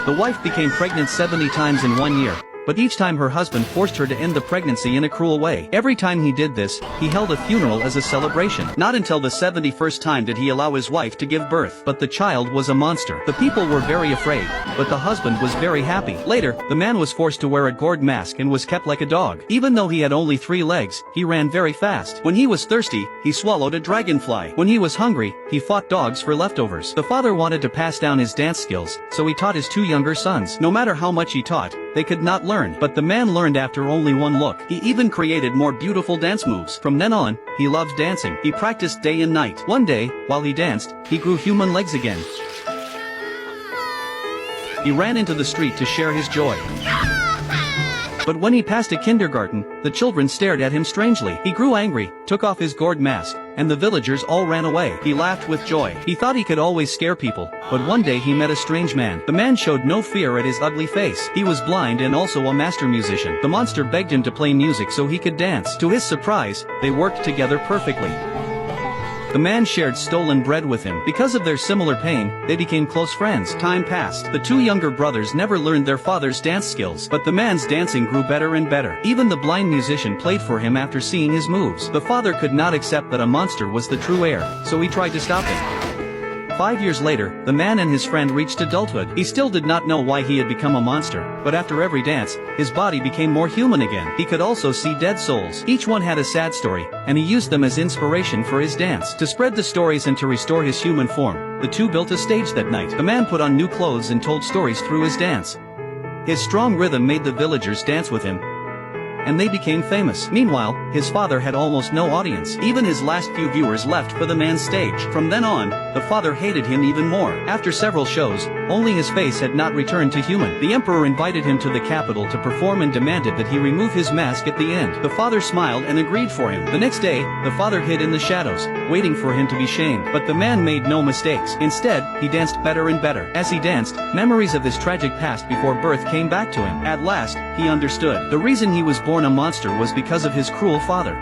The wife became pregnant 70 times in 1 year. But each time her husband forced her to end the pregnancy in a cruel way. Every time he did this, he held a funeral as a celebration. Not until the 71st time did he allow his wife to give birth. But the child was a monster. The people were very afraid, but the husband was very happy. Later, the man was forced to wear a gourd mask and was kept like a dog. Even though he had only 3 legs, he ran very fast. When he was thirsty, he swallowed a dragonfly. When he was hungry, he fought dogs for leftovers. The father wanted to pass down his dance skills, so he taught his 2 younger sons. No matter how much he taught, they could not learn, but the man learned after only 1 look. He even created more beautiful dance moves. From then on, he loved dancing. He practiced day and night. One day, while he danced, he grew human legs again. He ran into the street to share his joy. But when he passed a kindergarten, the children stared at him strangely. He grew angry, took off his gourd mask, and the villagers all ran away. He laughed with joy. He thought he could always scare people, but one day he met a strange man. The man showed no fear at his ugly face. He was blind and also a master musician. The monster begged him to play music so he could dance. To his surprise, they worked together perfectly. The man shared stolen bread with him. Because of their similar pain, they became close friends. Time passed. The 2 younger brothers never learned their father's dance skills, but the man's dancing grew better and better. Even the blind musician played for him after seeing his moves. The father could not accept that a monster was the true heir, so he tried to stop him. 5 years later, the man and his friend reached adulthood. He still did not know why he had become a monster, but after every dance, his body became more human again. He could also see dead souls. Each one had a sad story, and he used them as inspiration for his dance. To spread the stories and to restore his human form, the 2 built a stage that night. The man put on new clothes and told stories through his dance. His strong rhythm made the villagers dance with him, and they became famous. Meanwhile, his father had almost no audience. Even his last few viewers left for the man's stage. From then on, the father hated him even more. After several shows, only his face had not returned to human. The emperor invited him to the capital to perform and demanded that he remove his mask at the end. The father smiled and agreed for him. The next day, the father hid in the shadows, waiting for him to be shamed. But the man made no mistakes. Instead, he danced better and better. As he danced, memories of his tragic past before birth came back to him. At last, he understood. The reason he was born a monster was because of his cruel father.